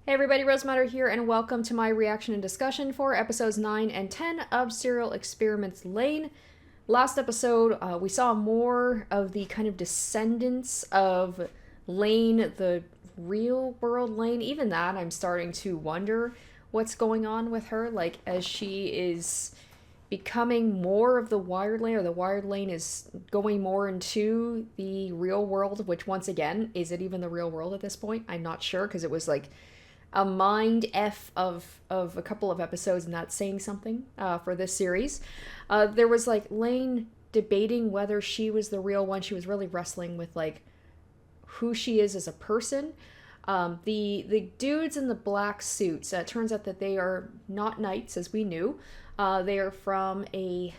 Hey everybody, Rosemary here, and welcome to my reaction and discussion for episodes 9 and 10 of Serial Experiments Lain. Last episode, we saw more of the kind of descendants of Lain, the real world Lain. Even that, I'm starting to wonder what's going on with her, like, as she is becoming more of the wired Lain, or the wired Lain is going more into the real world, which once again, is it even the real world at this point? I'm not sure, because it was like a mind f of a couple of episodes not saying something for this series. There was like Lain debating whether she was the real one. She was really wrestling with like who she is as a person. The dudes in the black suits, it turns out that they are not knights, as we knew. They are from a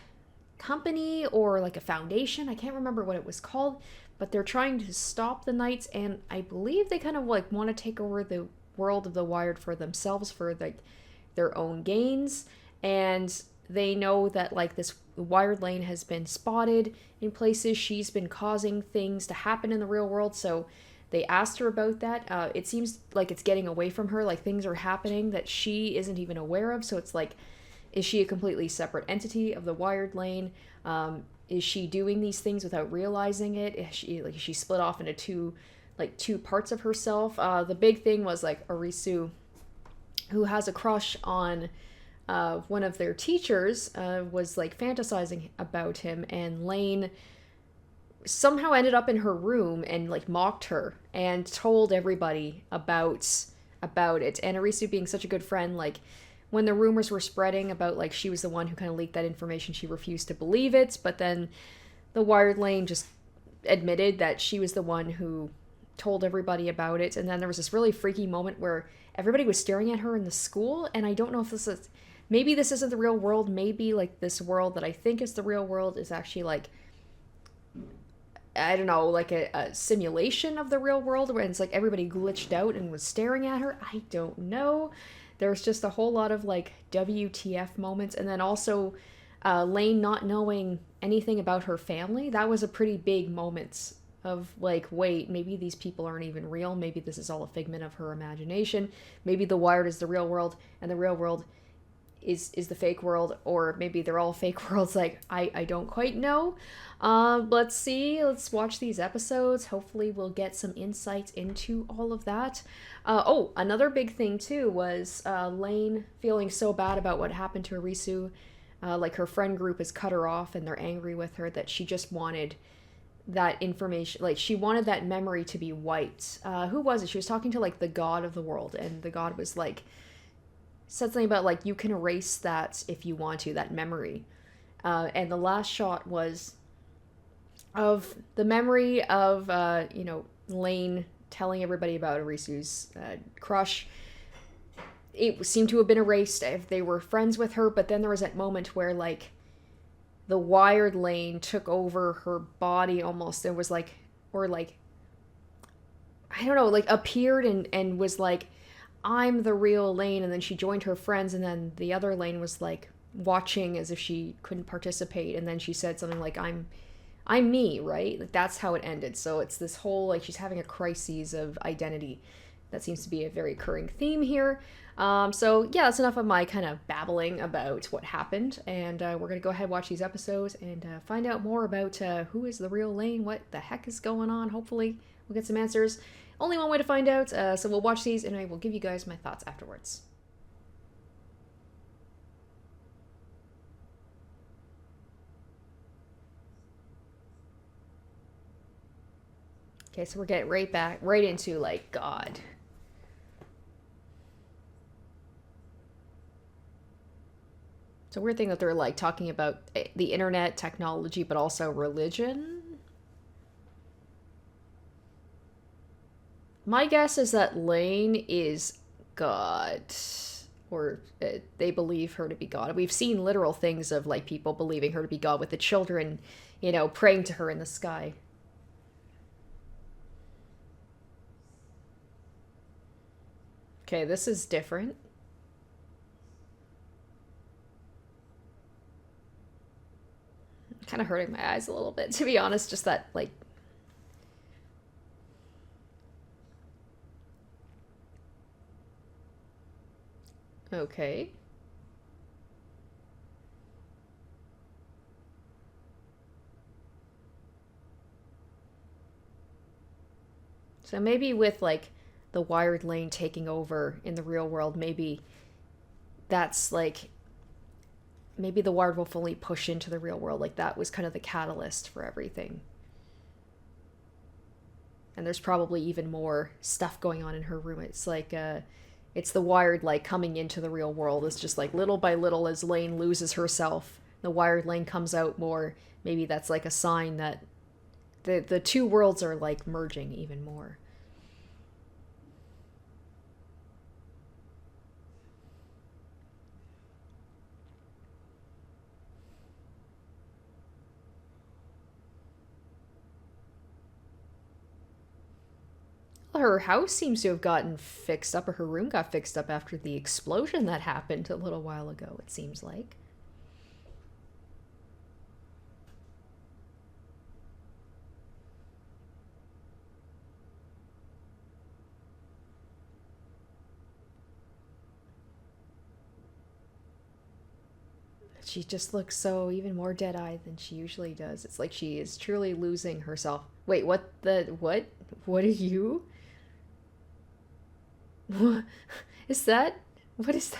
company or like a foundation. I can't remember what it was called, but they're trying to stop the knights, and I believe they kind of like want to take over the world of the wired for themselves, for like their own gains. And they know that like this wired Lain has been spotted in places. She's been causing things to happen in the real world, so they asked her about that. It seems like it's getting away from her, like things are happening that she isn't even aware of. So it's like, is she a completely separate entity of the wired Lain? Is she doing these things without realizing it? Is she split off into two parts of herself? The big thing was like Arisu, who has a crush on one of their teachers, was like fantasizing about him, and Lain somehow ended up in her room and like mocked her and told everybody about it. And Arisu, being such a good friend, like when the rumors were spreading about like she was the one who kind of leaked that information, she refused to believe it. But then the wired Lain just admitted that she was the one who told everybody about it. And then there was this really freaky moment where everybody was staring at her in the school, and I don't know if maybe this isn't the real world. Maybe like this world that I think is the real world is actually like, I don't know, like a simulation of the real world, where it's like everybody glitched out and was staring at her. I don't know. There's just a whole lot of like WTF moments. And then also Lain not knowing anything about her family. That was a pretty big moment of like, wait, maybe these people aren't even real. Maybe this is all a figment of her imagination. Maybe the wired is the real world and the real world is the fake world, or maybe they're all fake worlds. Like, I don't quite know. Let's see. Let's watch these episodes. Hopefully we'll get some insights into all of that. Another big thing too was Lain feeling so bad about what happened to Arisu. Like her friend group has cut her off and they're angry with her, that she just wanted that information, like she wanted that memory to be wiped. Who was it? She was talking to like the god of the world, and the god was like, said something about like, you can erase that if you want to, that memory. And the last shot was of the memory of Lain telling everybody about Arisu's crush. It seemed to have been erased if they were friends with her, but then there was that moment where like the wired Lain took over her body almost. It was like, or like, I don't know, like appeared and was like, I'm the real Lain. And then she joined her friends, and then the other Lain was like watching as if she couldn't participate. And then she said something like, I'm me, right? Like that's how it ended. So it's this whole like, she's having a crisis of identity. That seems to be a very recurring theme here. So yeah, that's enough of my kind of babbling about what happened, and we're gonna go ahead and watch these episodes and find out more about who is the real Lain, what the heck is going on. Hopefully we'll get some answers. Only one way to find out, so we'll watch these and I will give you guys my thoughts afterwards. Okay, so we're getting right into like God. It's a weird thing that they're like talking about the internet, technology, but also religion. My guess is that Lain is God, or they believe her to be God. We've seen literal things of like people believing her to be God, with the children, praying to her in the sky. Okay, this is different. Kind of hurting my eyes a little bit, to be honest. Just that like Okay. So maybe with like the wired Lain taking over in the real world, maybe that's like maybe the wired will fully push into the real world. Like that was kind of the catalyst for everything. And there's probably even more stuff going on in her room. It's like it's the wired like coming into the real world. It's just like little by little as Lain loses herself, the wired Lain comes out more. Maybe that's like a sign that the two worlds are like merging even more. Her house seems to have gotten fixed up, or her room got fixed up after the explosion that happened a little while ago, it seems like. She just looks so even more dead eyed than she usually does. It's like she is truly losing herself. Wait, what the. What? What are you? What is that? What is that?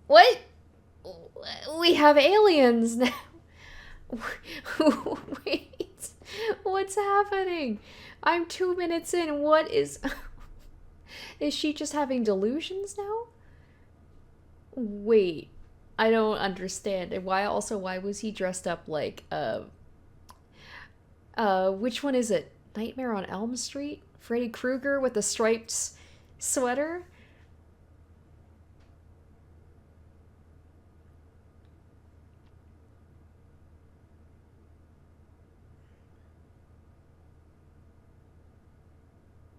What? We have aliens now. Wait. What's happening? I'm 2 minutes in. What is. Is she just having delusions now? Wait. I don't understand. And why was he dressed up like which one is it? Nightmare on Elm Street? Freddy Krueger with the striped sweater?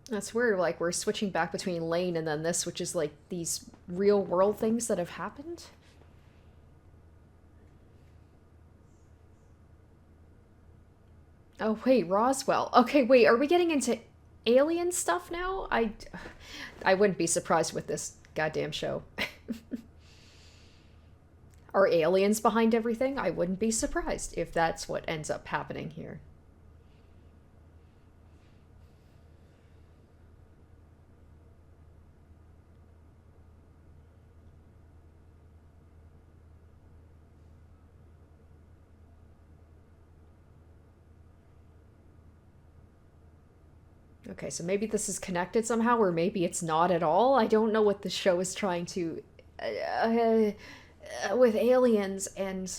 That's weird. Like, we're switching back between Lain and then this, which is like these real world things that have happened. Oh, wait, Roswell. Okay, wait, are we getting into alien stuff now? I wouldn't be surprised with this goddamn show. Are aliens behind everything? I wouldn't be surprised if that's what ends up happening here. Okay, so maybe this is connected somehow, or maybe it's not at all. I don't know what the show is trying to with aliens and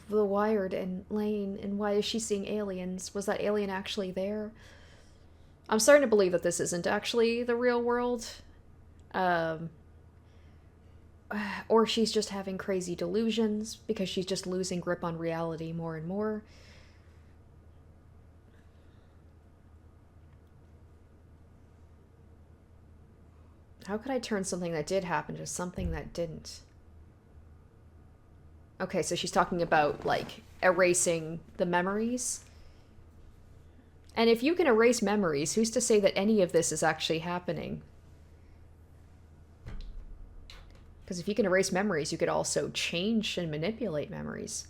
the Wired and Lain, and why is she seeing aliens? Was that alien actually there? I'm starting to believe that this isn't actually the real world, um, or she's just having crazy delusions because she's just losing grip on reality more and more. How could I turn something that did happen into something that didn't? Okay, so she's talking about, like, erasing the memories. And if you can erase memories, who's to say that any of this is actually happening? Because if you can erase memories, you could also change and manipulate memories.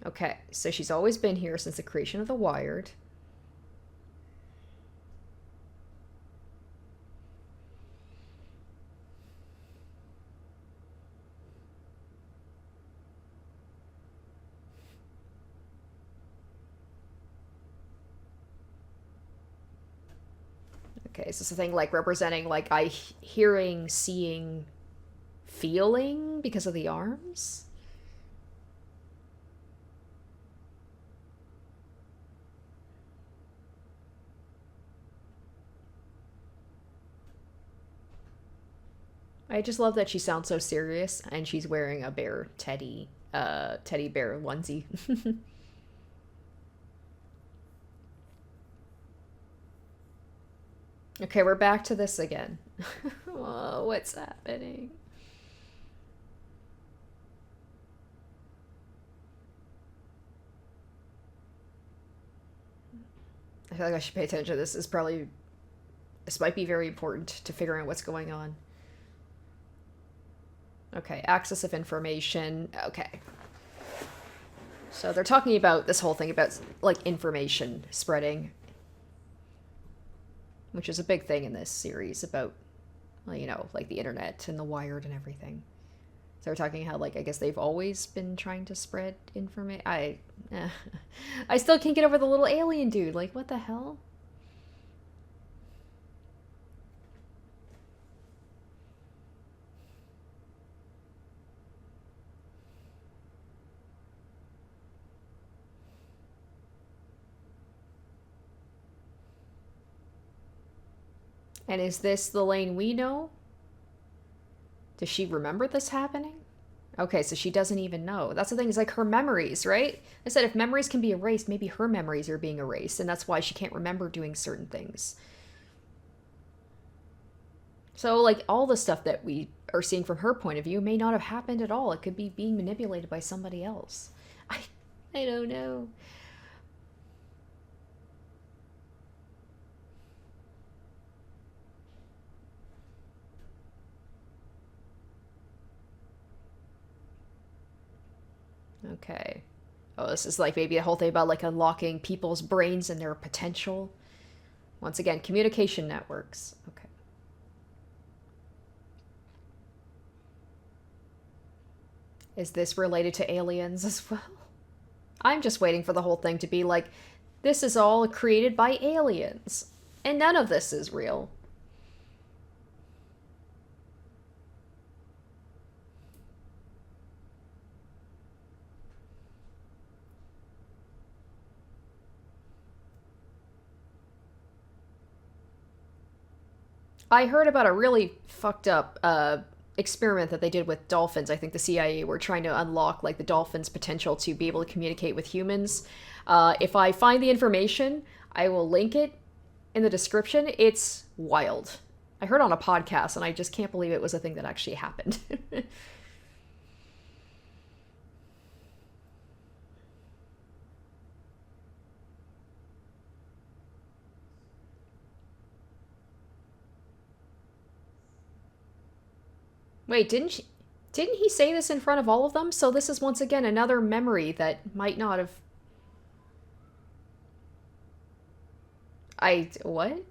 Okay, so she's always been here since the creation of the Wired. Okay, is this a thing like representing like I hearing, seeing, feeling because of the arms? I just love that she sounds so serious and she's wearing a bear teddy bear onesie. Okay, we're back to this again. Oh, what's happening? I feel like I should pay attention. This is probably This might be very important to figuring out what's going on. Okay, access of information. Okay. So they're talking about this whole thing about, like, information spreading, which is a big thing in this series about, well, you know, like the internet and the wired and everything. So they're talking how, like, I guess they've always been trying to spread information. I still can't get over the little alien dude. Like, what the hell? And is this the Lain we know? Does she remember this happening? Okay, so she doesn't even know. That's the thing, is like her memories, right? I said if memories can be erased, maybe her memories are being erased, and that's why she can't remember doing certain things. So, like, all the stuff that we are seeing from her point of view may not have happened at all. It could be being manipulated by somebody else. I, I don't know. Okay. Oh, this is like maybe a whole thing about like unlocking people's brains and their potential. Once again, communication networks. Okay. Is this related to aliens as well? I'm just waiting for the whole thing to be like, this is all created by aliens. And none of this is real. I heard about a really fucked up experiment that they did with dolphins. I think the CIA were trying to unlock like the dolphins' potential to be able to communicate with humans. If I find the information, I will link it in the description. It's wild. I heard on a podcast, and I just can't believe it was a thing that actually happened. Wait, didn't he say this in front of all of them? So this is once again another memory that might not have. I what?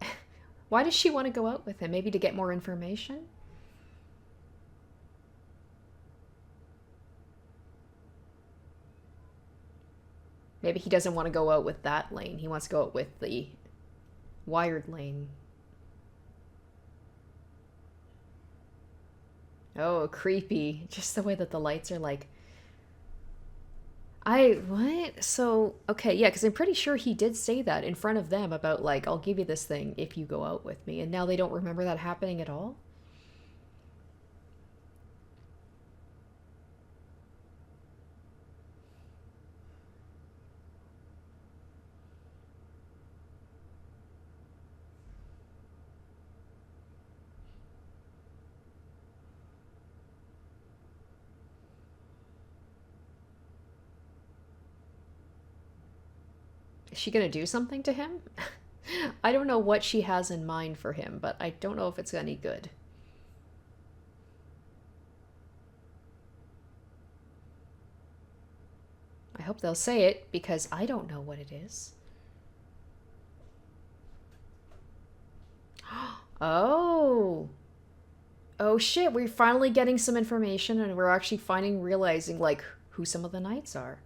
Why does she want to go out with him? Maybe to get more information? Maybe he doesn't want to go out with that Lain. He wants to go out with the wired Lain. Oh, creepy. Just the way that the lights are like. What? So, okay, yeah, because I'm pretty sure he did say that in front of them about, like, I'll give you this thing if you go out with me. And now they don't remember that happening at all? Is she gonna do something to him? I don't know what she has in mind for him, but I don't know if it's any good. I hope they'll say it, because I don't know what it is. Oh. Oh shit, we're finally getting some information, and we're actually realizing, like, who some of the knights are.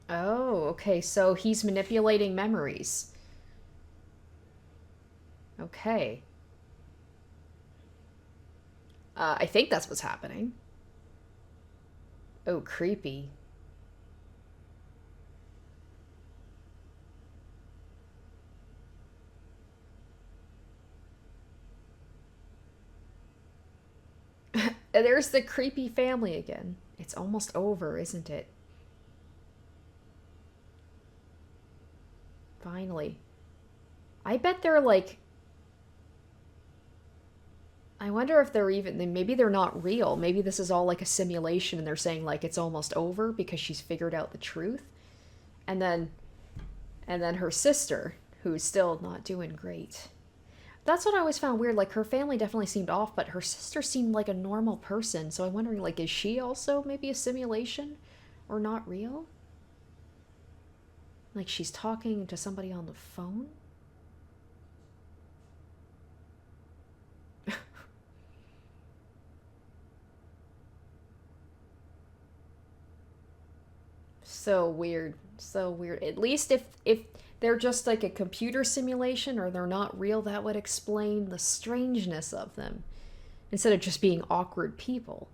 Oh, okay, so he's manipulating memories. Okay. I think that's what's happening. Oh, creepy. There's the creepy family again. It's almost over, isn't it? Finally. I bet they're like... I wonder if they're even... Maybe they're not real. Maybe this is all like a simulation and they're saying like it's almost over because she's figured out the truth. And then... And then her sister, who's still not doing great. That's what I always found weird. Like, her family definitely seemed off, but her sister seemed like a normal person. So I'm wondering, like, is she also maybe a simulation? Or not real? Like, she's talking to somebody on the phone? So weird. So weird. At least if they're just like a computer simulation or they're not real, that would explain the strangeness of them. Instead of just being awkward people.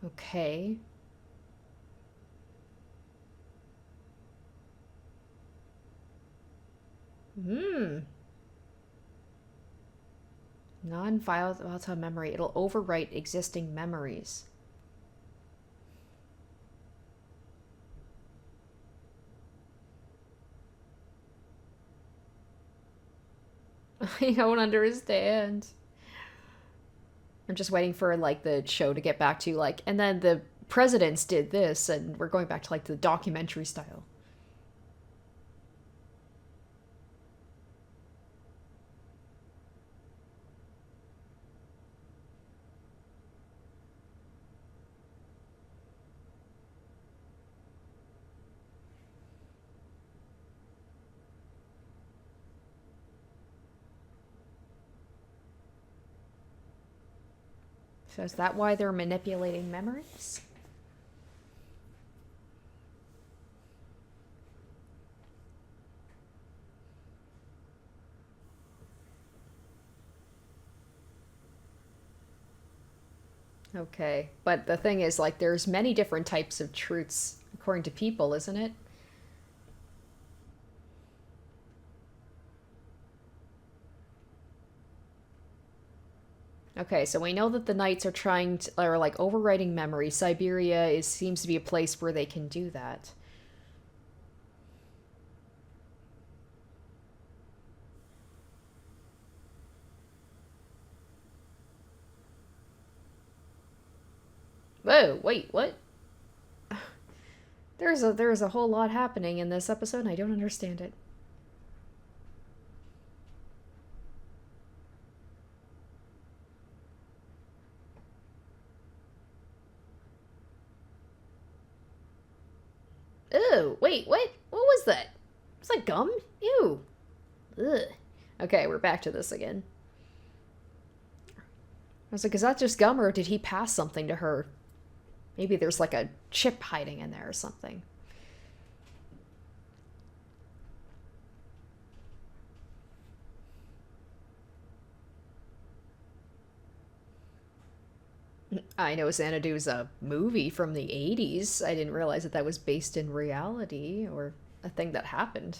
Okay. Hmm. Non-volatile memory. It'll overwrite existing memories. I don't understand. I'm just waiting for like the show to get back to like, and then the presidents did this, and we're going back to like the documentary style. So is that why they're manipulating memories? Okay, but the thing is, like, there's many different types of truths according to people, isn't it? Okay, so we know that the Knights are trying to, are like overwriting memory. Siberia is seems to be a place where they can do that. Whoa, wait, what? There's a whole lot happening in this episode, and I don't understand it. Ew, wait, what? What was that? Was that gum? Ew. Ugh. Okay, we're back to this again. I was like, is that just gum, or did he pass something to her? Maybe there's like a chip hiding in there or something. I know Xanadu's a movie from the 80s. I didn't realize that that was based in reality or a thing that happened.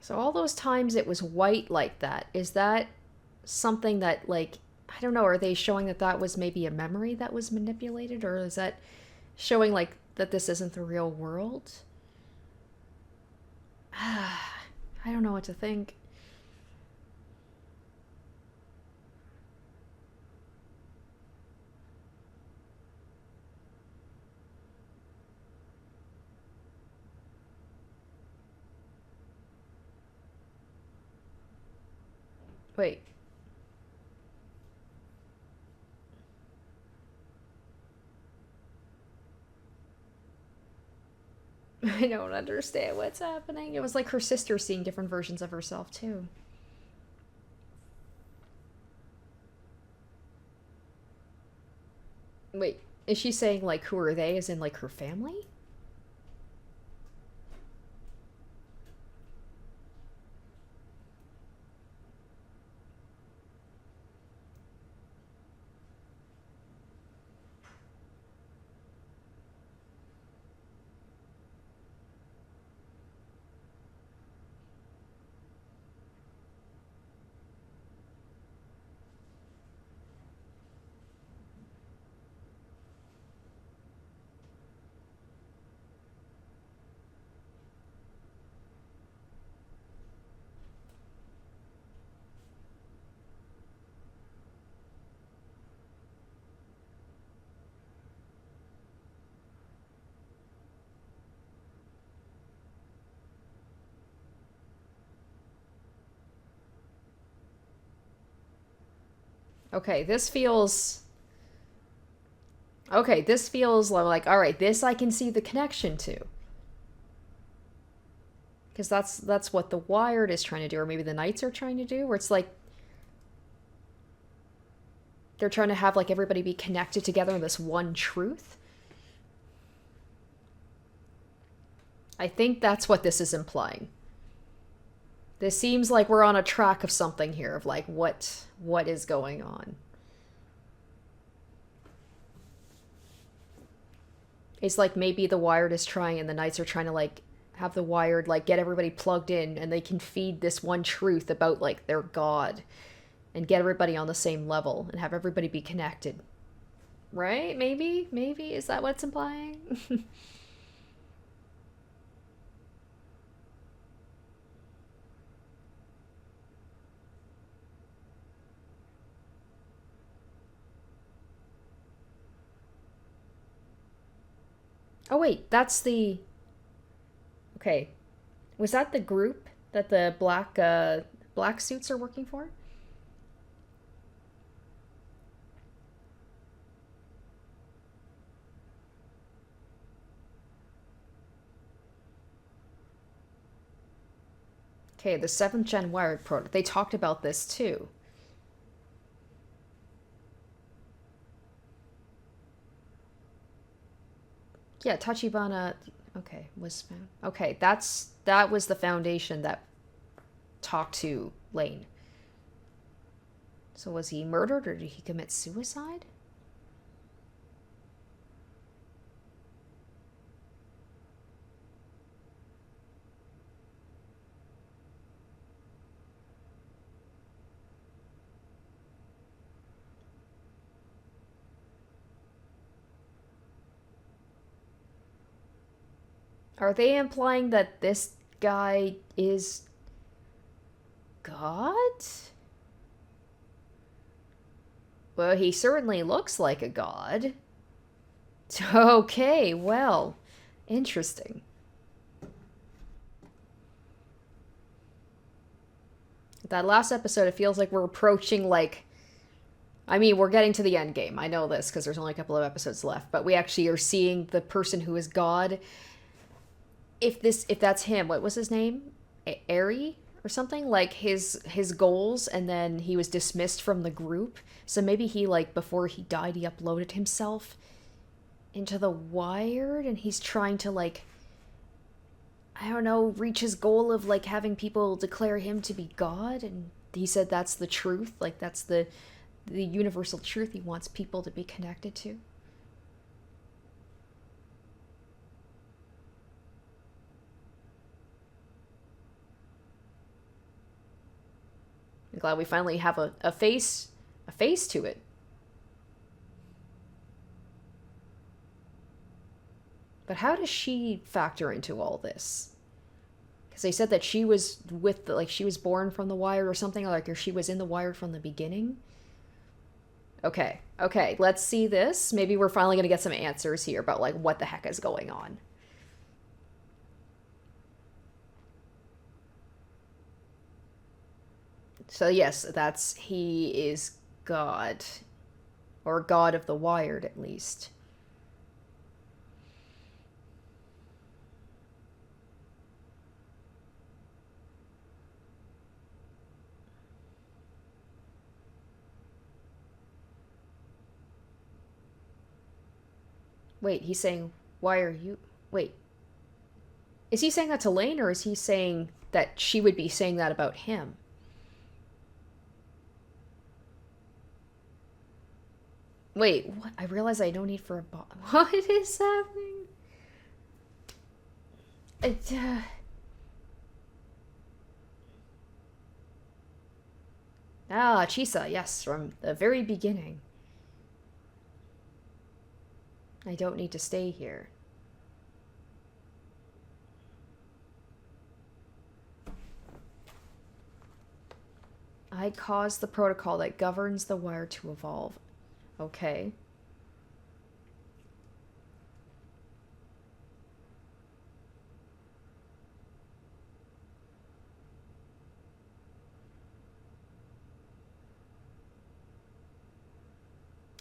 So all those times it was white like that, is that something that, like, I don't know, are they showing that that was maybe a memory that was manipulated, or is that showing, like, that this isn't the real world? I don't know what to think. Wait. I don't understand what's happening. It was like her sister seeing different versions of herself, too. Wait, is she saying, like, who are they, as in, like, her family? Okay, this feels... Okay, this feels like, alright, this I can see the connection to. Because that's what the Wired is trying to do, or maybe the Knights are trying to do, where it's like they're trying to have, like, everybody be connected together in this one truth. I think that's what this is implying. This seems like we're on a track of something here, of, like, what is going on. It's like maybe the Wired is trying, and the Knights are trying to, like, have the Wired, like, get everybody plugged in, and they can feed this one truth about, like, their god, and get everybody on the same level, and have everybody be connected. Right? Maybe? Maybe? Is that what it's implying? Oh, wait, that's the... Okay. Was that the group that the black suits are working for? Okay, the 7th gen Wired product. They talked about this too. Yeah, Tachibana... Okay, was found. Okay, that was the Foundation that talked to Lain. So was he murdered, or did he commit suicide? Are they implying that this guy is God? Well, he certainly looks like a god. Okay, well, interesting. That last episode, it feels like we're approaching, like... I mean, we're getting to the end game. I know this because there's only a couple of episodes left, but we actually are seeing the person who is God. If that's him, what was his name? Ari or something? Like his goals, and then he was dismissed from the group. So maybe he, like, before he died, he uploaded himself into the Wired, and he's trying to, like, I don't know, reach his goal of, like, having people declare him to be God, and he said that's the truth, like, that's the universal truth he wants people to be connected to. I'm glad we finally have a face to it. But how does she factor into all this? Because they said that she was with the, like, she was born from the Wired or something, like, or she was in the Wired from the beginning. Okay, let's see this. Maybe we're finally gonna get some answers here about, like, what the heck is going on. So yes, he is God. Or God of the Wired, at least. Wait, he's saying, why are you... Wait. Is he saying that to Lain, or is he saying that she would be saying that about him? Wait, what? I realize I don't need for a bot. What is happening? Ah, Chisa, yes, from the very beginning. I don't need to stay here. I caused the protocol that governs the wire to evolve. Okay.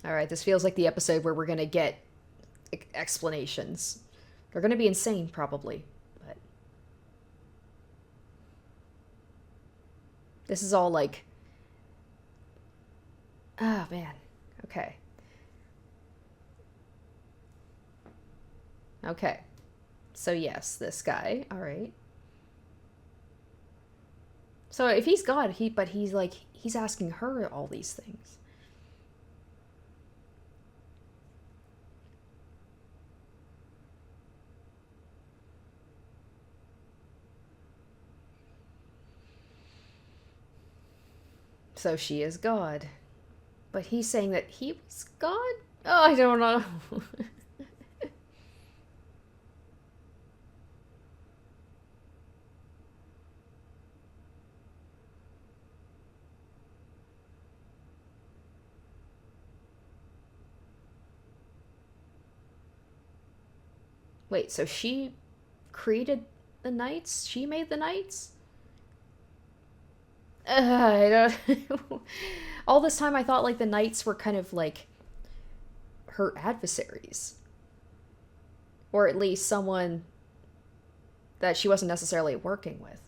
Alright, this feels like the episode where we're gonna get explanations. They're gonna be insane, probably, but... This is all like... Ah, oh, man. Okay. Okay. So yes, this guy, alright. So if he's God, he's like, he's asking her all these things. So she is God. But he's saying that he was God? Oh, I don't know. Wait, so she created the knights? She made the knights? I don't... All this time I thought, like, the knights were kind of, like, her adversaries. Or at least someone that she wasn't necessarily working with.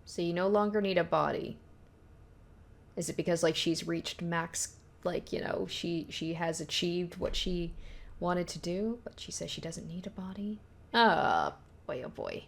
So you no longer need a body. Is it because, like, she's reached max, like, you know, she has achieved what she wanted to do, but she says she doesn't need a body? Oh, boy, oh boy.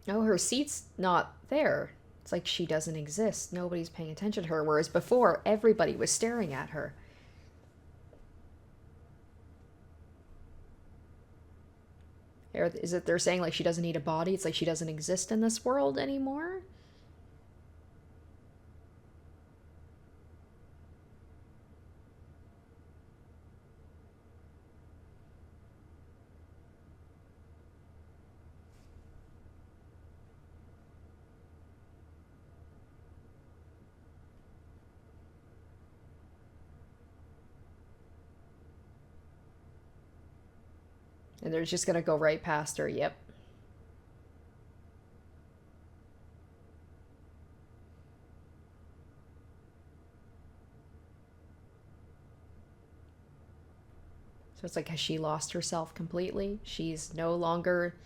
Oh, her seat's not there. It's like she doesn't exist. Nobody's paying attention to her, whereas before, everybody was staring at her. Is it they're saying, like, she doesn't need a body? It's like she doesn't exist in this world anymore? And they're just gonna go right past her, yep. So it's like, has she lost herself completely? She's no longer...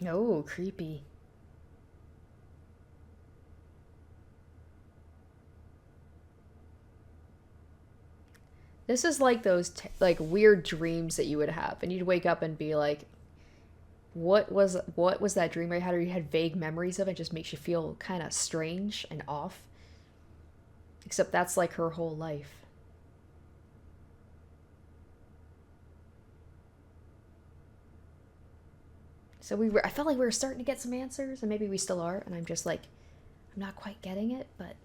Oh, creepy. This is like those like weird dreams that you would have, and you'd wake up and be like, what was that dream I had? Or you had vague memories of it. Just makes you feel kind of strange and off. Except that's like her whole life. So I felt like we were starting to get some answers, and maybe we still are. And I'm just like, I'm not quite getting it, but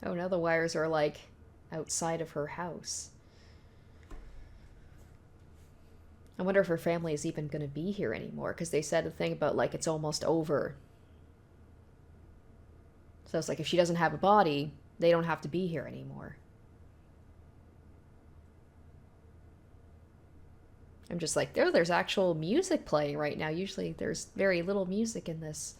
oh, now the wires are like outside of her house. I wonder if her family is even going to be here anymore, because they said a thing about like it's almost over. So it's like if she doesn't have a body, they don't have to be here anymore. I'm just like, there's actual music playing right now. Usually there's very little music in this.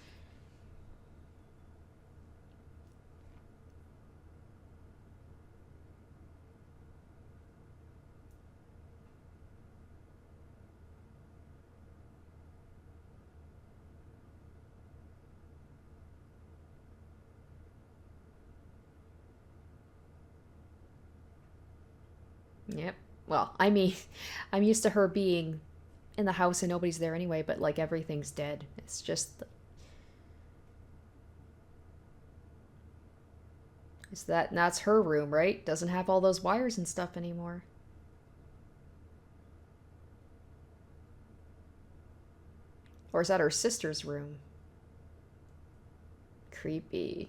Yep. Well, I mean, I'm used to her being in the house and nobody's there anyway, but like everything's dead. It's just. Is that's her room, right? Doesn't have all those wires and stuff anymore. Or is that her sister's room? Creepy.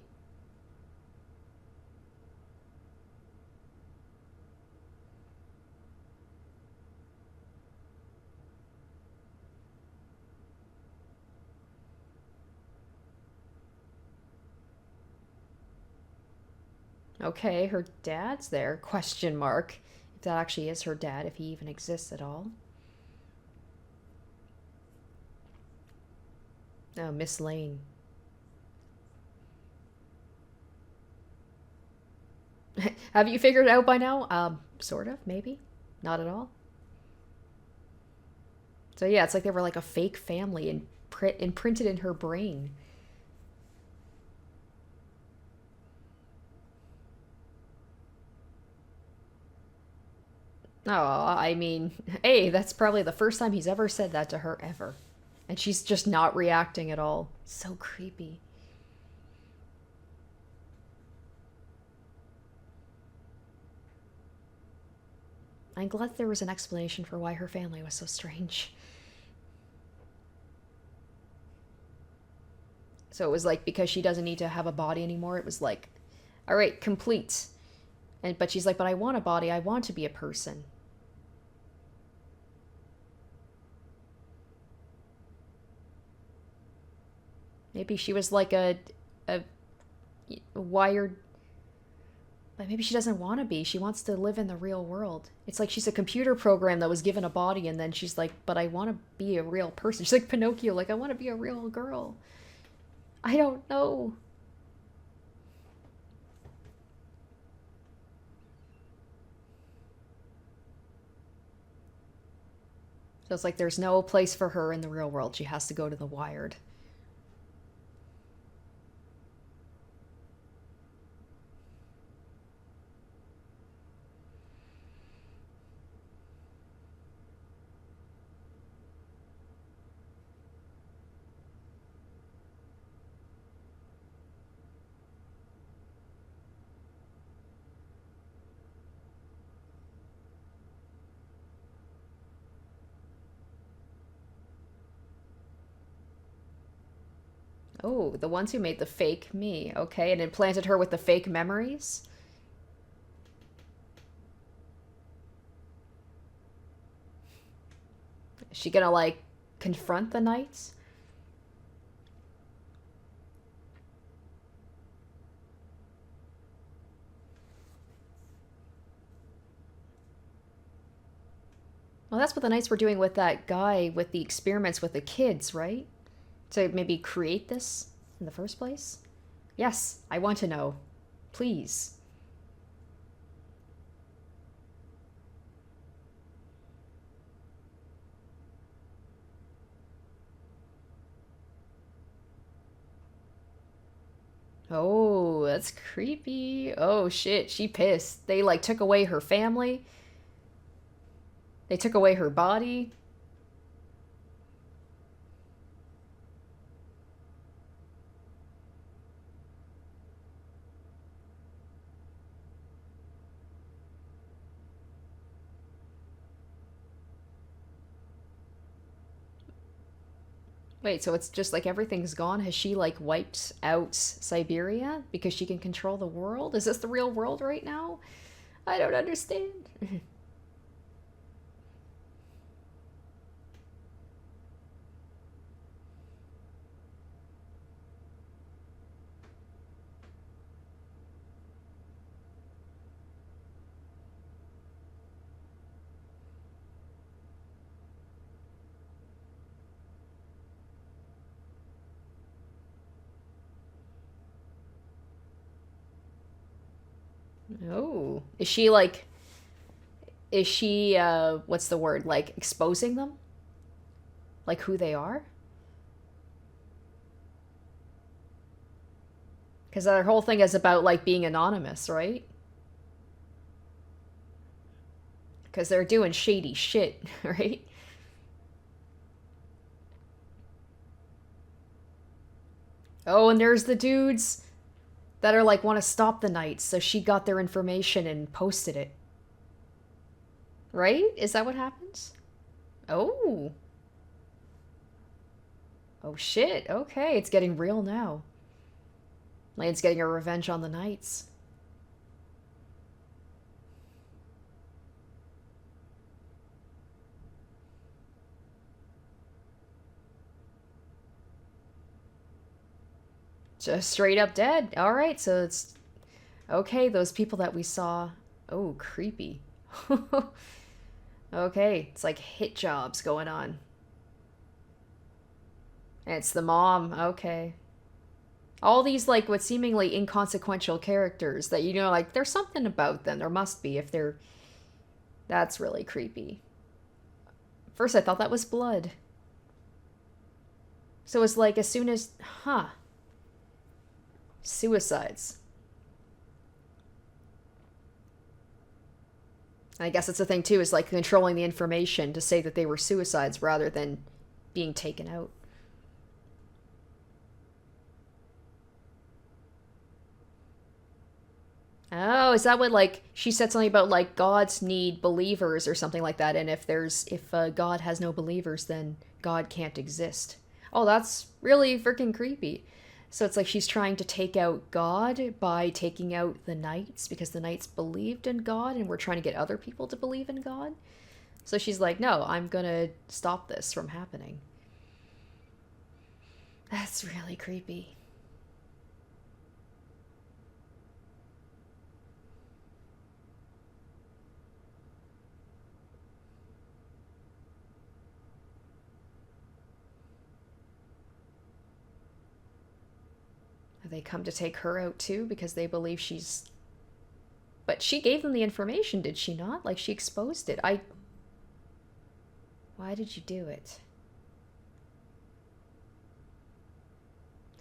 Okay, her dad's there. Question mark. If that actually is her dad, if he even exists at all. Oh, Miss Lain. Have you figured it out by now? Sort of, maybe. Not at all. So yeah, it's like they were like a fake family and imprinted in her brain. Oh, I mean, hey, that's probably the first time he's ever said that to her ever. And she's just not reacting at all. So creepy. I'm glad there was an explanation for why her family was so strange. So it was like because she doesn't need to have a body anymore, it was like, all right, complete. And but she's like, but I want a body. I want to be a person. Maybe she was like a wired, but maybe she doesn't want to be. She wants to live in the real world. It's like she's a computer program that was given a body, and then she's like, but I want to be a real person. She's like Pinocchio, like, I want to be a real girl. I don't know. So it's like there's no place for her in the real world. She has to go to the wired. Oh, the ones who made the fake me. Okay, and implanted her with the fake memories? Is she gonna, like, confront the knights? Well, that's what the Knights were doing with that guy with the experiments with the kids, right? To maybe create this in the first place? Yes, I want to know. Please. Oh, that's creepy. Oh shit, she pissed. They like took away her family. They took away her body. Wait, so it's just like everything's gone? Has she like wiped out Siberia because she can control the world? Is this the real world right now? I don't understand. Oh, is she what's the word? Like exposing them? Like who they are? Cuz their whole thing is about like being anonymous, right? Cuz they're doing shady shit, right? Oh, and there's the dudes that are like want to stop the Knights, so she got their information and posted it. Right? Is that what happens? Oh. Oh shit. Okay, it's getting real now. Lane's getting her revenge on the Knights. Just straight up dead. All right, so it's okay. Those people that we saw. Oh, creepy. Okay, it's like hit jobs going on. And it's the mom. Okay. All these like what seemingly inconsequential characters that you know like there's something about them. There must be if they're that's really creepy. First I thought that was blood. So it's like as soon as suicides. And I guess that's the thing too, is like controlling the information to say that they were suicides rather than being taken out. Oh, is that what like she said something about like gods need believers or something like that? And if God has no believers, then God can't exist. Oh, that's really freaking creepy. So it's like she's trying to take out God by taking out the Knights because the Knights believed in God and we're trying to get other people to believe in God. So she's like, no, I'm gonna stop this from happening. That's really creepy. Have they come to take her out too because they believe she's. But she gave them the information, did she not? Like, she exposed it. Why did you do it?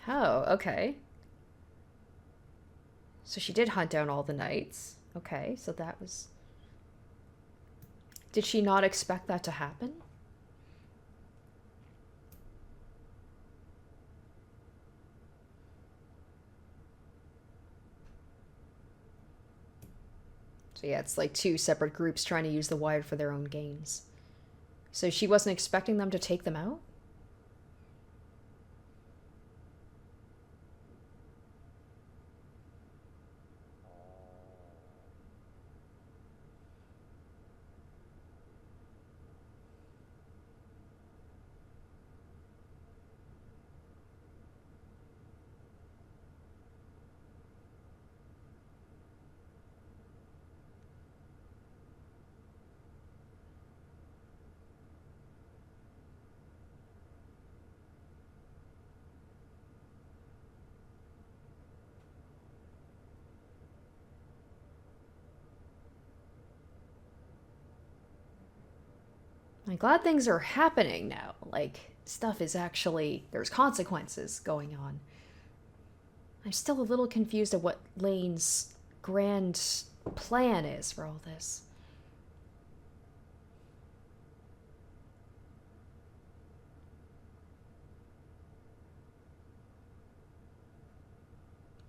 Oh, okay. So she did hunt down all the Knights. Okay, so that was. Did she not expect that to happen? So yeah, it's like two separate groups trying to use the wire for their own gains. So she wasn't expecting them to take them out? I'm glad things are happening now. Like, stuff is actually, there's consequences going on. I'm still a little confused at what Lane's grand plan is for all this.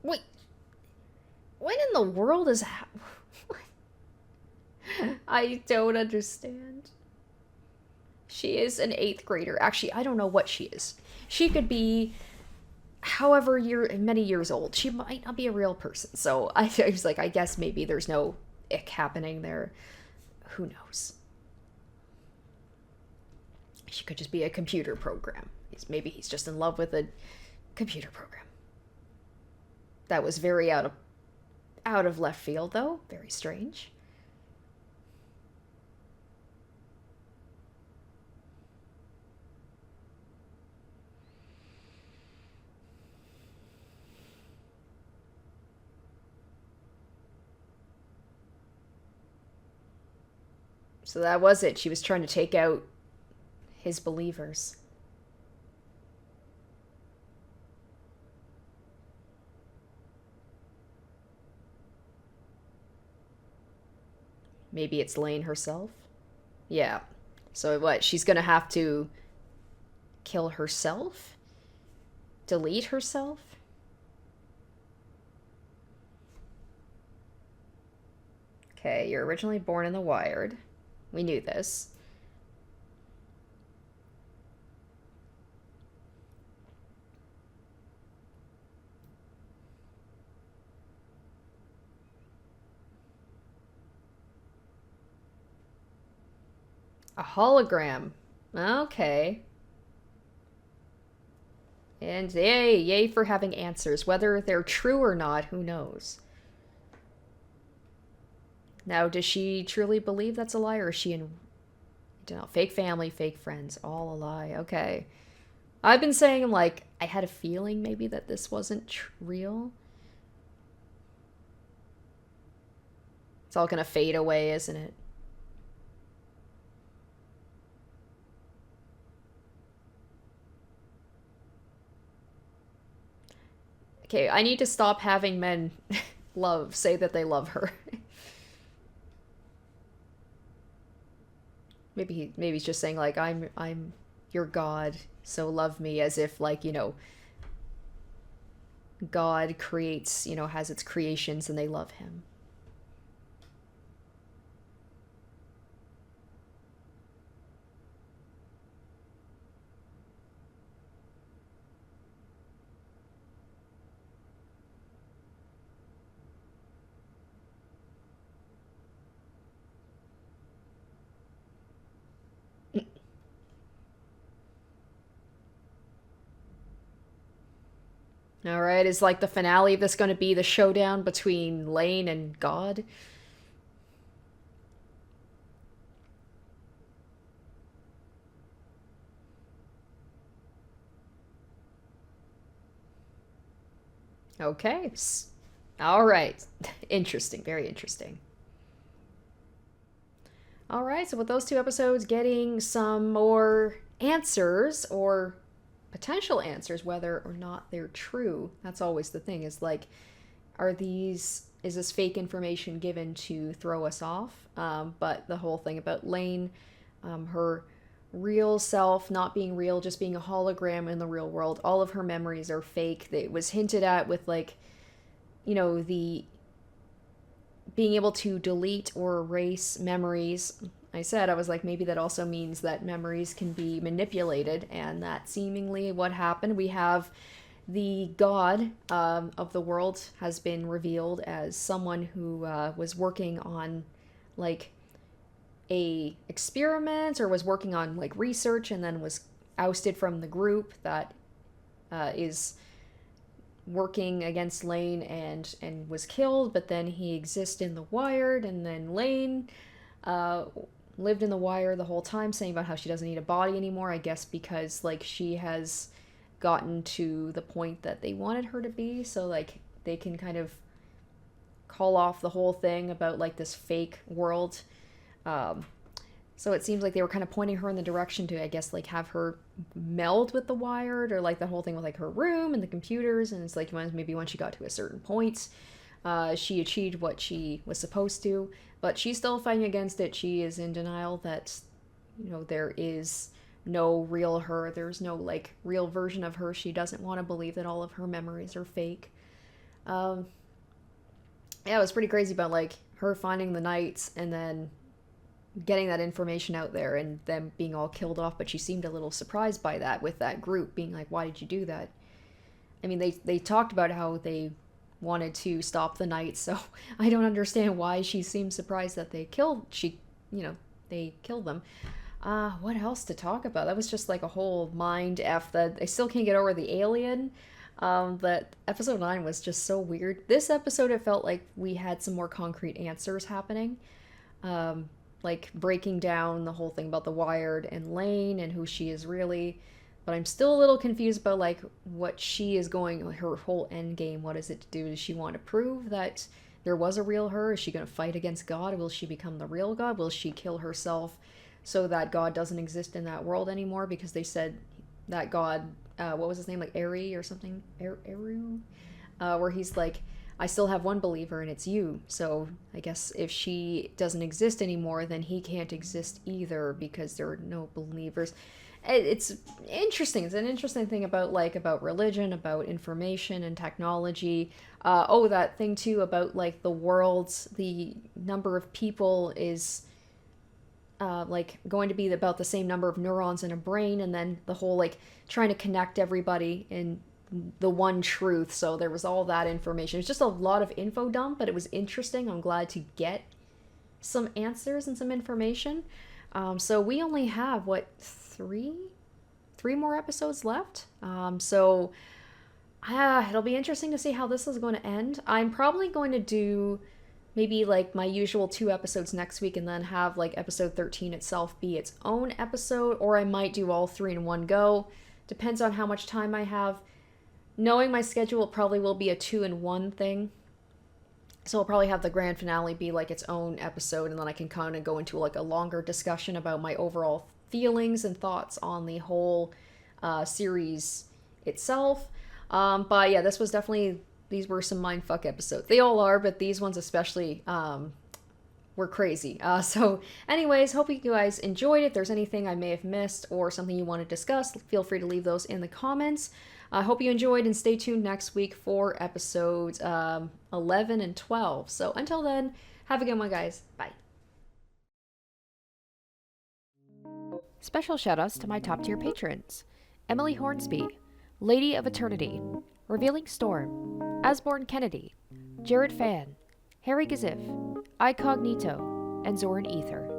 Wait, when in the world is that? I don't understand. She is an 8th grader. Actually, I don't know what she is. She could be many years old. She might not be a real person. So I was like, I guess maybe there's no ick happening there. Who knows? She could just be a computer program. Maybe he's just in love with a computer program. That was very out of left field, though. Very strange. So that was it. She was trying to take out his believers. Maybe it's Lain herself? Yeah. So what? She's gonna have to kill herself? Delete herself? Okay, you're originally born in the Wired. We knew this. A hologram. Okay. And yay for having answers. Whether they're true or not, who knows? Now, does she truly believe that's a lie, or is she in, I don't know, fake family, fake friends, all a lie? Okay. I've been saying, like, I had a feeling maybe that this wasn't real. It's all gonna fade away, isn't it? Okay, I need to stop having men say that they love her. Maybe he's just saying like I'm your god, so love me, as if like, God creates, has its creations and they love him. All right, is like the finale of this going to be the showdown between Lain and God? Okay. All right. Interesting. Very interesting. All right, so with those 2 episodes getting some more answers or potential answers, whether or not they're true, that's always the thing, is like, is this fake information given to throw us off? But the whole thing about Lain, her real self not being real, just being a hologram in the real world, all of her memories are fake. It was hinted at with like, the being able to delete or erase memories. I was like, maybe that also means that memories can be manipulated, and that seemingly what happened. We have the god of the world has been revealed as someone who was working on like a experiment, or was working on like research, and then was ousted from the group that is working against Lain, and was killed. But then he exists in the Wired, and then Lain lived in the Wire the whole time, saying about how she doesn't need a body anymore, I guess because like she has gotten to the point that they wanted her to be, so like they can kind of call off the whole thing about like this fake world. So it seems like they were kind of pointing her in the direction to, I guess, like have her meld with the Wired, or like the whole thing with like her room and the computers. And it's like maybe when she got to a certain point, she achieved what she was supposed to, but she's still fighting against it. She is in denial that, there is no real her. There's no like real version of her. She doesn't want to believe that all of her memories are fake. Um, yeah, it was pretty crazy about like her finding the knights and then getting that information out there and them being all killed off, but she seemed a little surprised by that, with that group being like, why did you do that? I mean, they talked about how they wanted to stop the knights, so I don't understand why she seemed surprised that they killed them. What else to talk about? That was just like a whole mind F that I still can't get over the alien. That episode 9 was just so weird. This episode, it felt like we had some more concrete answers happening. Like breaking down the whole thing about the Wired and Lain and who she is really. But I'm still a little confused about like what she is going, her whole end game. What is it to do? Does she want to prove that there was a real her? Is she going to fight against God? Will she become the real God? Will she kill herself so that God doesn't exist in that world anymore? Because they said that God, what was his name, like Eri or something, Eru, where he's like, I still have one believer and it's you. So I guess if she doesn't exist anymore, then he can't exist either because there are no believers. It's interesting. It's an interesting thing about religion, about information and technology. That thing too about like the world's, the number of people is like going to be about the same number of neurons in a brain, and then the whole like trying to connect everybody in the one truth. So there was all that information. It's just a lot of info dump, but it was interesting. I'm glad to get some answers and some information. So we only have three more episodes left. So it'll be interesting to see how this is going to end. I'm probably going to do maybe like my usual 2 episodes next week and then have like episode 13 itself be its own episode, or I might do all 3 in one go. Depends on how much time I have. Knowing my schedule, it probably will be a 2-in-1 thing. So I'll probably have the grand finale be like its own episode, and then I can kind of go into like a longer discussion about my overall feelings and thoughts on the whole series itself. But yeah, these were some mindfuck episodes. They all are, but these ones especially were crazy. So anyways, hope you guys enjoyed it. If there's anything I may have missed or something you want to discuss, feel free to leave those in the comments. I hope you enjoyed, and stay tuned next week for episodes 11 and 12. So until then, have a good one, guys. Bye. Special shoutouts to my top tier patrons: Emily Hornsby, Lady of Eternity, Revealing Storm, Asborn Kennedy, Jared Fan, Harry Gazif, Icognito, and Zoran Ether.